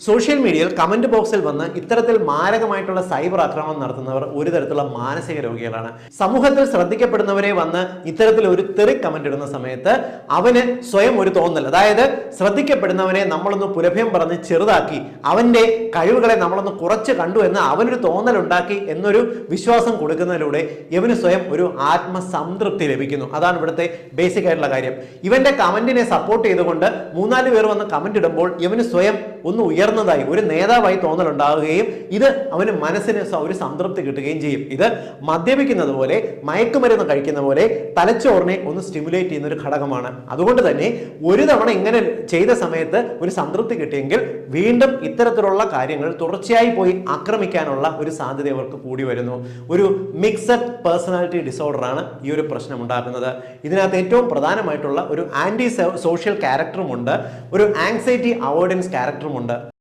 Social മീഡിയയിൽ comment ബോക്സിൽ വന്ന് ഇത്തരത്തിൽ മാരകമായിട്ടുള്ള സൈബർ ആക്രമണം നടത്തുന്നവർ ഒരു തരത്തിലുള്ള മാനസിക രോഗികളാണ്. സമൂഹത്തിൽ ശ്രദ്ധിക്കപ്പെടുന്നവരെ വന്ന് ഇത്തരത്തിൽ ഒരു തെറി കമന്റ് ഇടുന്ന സമയത്ത് അവന് സ്വയം ഒരു തോന്നൽ, അതായത് ശ്രദ്ധിക്കപ്പെടുന്നവനെ നമ്മളൊന്ന് പുലഭ്യം പറഞ്ഞ് ചെറുതാക്കി അവന്റെ കഴിവുകളെ നമ്മളൊന്ന് കുറച്ച് കണ്ടു എന്ന് അവനൊരു തോന്നൽ ഉണ്ടാക്കി എന്നൊരു വിശ്വാസം കൊടുക്കുന്നതിലൂടെ ഇവന് സ്വയം ഒരു ആത്മസംതൃപ്തി ലഭിക്കുന്നു. അതാണ് ഇവിടുത്തെ ബേസിക് ആയിട്ടുള്ള കാര്യം. ഇവന്റെ കമന്റിനെ സപ്പോർട്ട് ചെയ്തുകൊണ്ട് 3-4 പേർ വന്ന് കമന്റ് ഇടുമ്പോൾ ഇവന് സ്വയം ഒന്ന് ഉയർന്നതായി ഒരു നേതാവായി തോന്നൽ ഉണ്ടാവുകയും ഇത് അവന് മനസ്സിന് ഒരു സംതൃപ്തി കിട്ടുകയും ചെയ്യും. ഇത് മദ്യപിക്കുന്നത് പോലെ, മയക്കുമരുന്ന് കഴിക്കുന്ന പോലെ തലച്ചോറിനെ ഒന്ന് സ്റ്റിമുലേറ്റ് ചെയ്യുന്ന ഒരു ഘടകമാണ്. അതുകൊണ്ട് തന്നെ ഒരു തവണ ഇങ്ങനെ ചെയ്ത സമയത്ത് ഒരു സംതൃപ്തി കിട്ടിയെങ്കിൽ വീണ്ടും ഇത്തരത്തിലുള്ള കാര്യങ്ങൾ തുടർച്ചയായി പോയി ആക്രമിക്കാനുള്ള ഒരു സാധ്യത അവർക്ക് കൂടി വരുന്നു. ഒരു മിക്സഡ് പേഴ്സണാലിറ്റി ഡിസോർഡർ ആണ് ഈ ഒരു പ്രശ്നം ഉണ്ടാക്കുന്നത്. ഇതിനകത്ത് ഏറ്റവും പ്രധാനമായിട്ടുള്ള ഒരു ആന്റി സോഷ്യൽ ക്യാരക്ടറുമുണ്ട്, ഒരു ആങ്സൈറ്റി അവോയ്ഡൻസ് ക്യാരക്ടറുമുണ്ട്.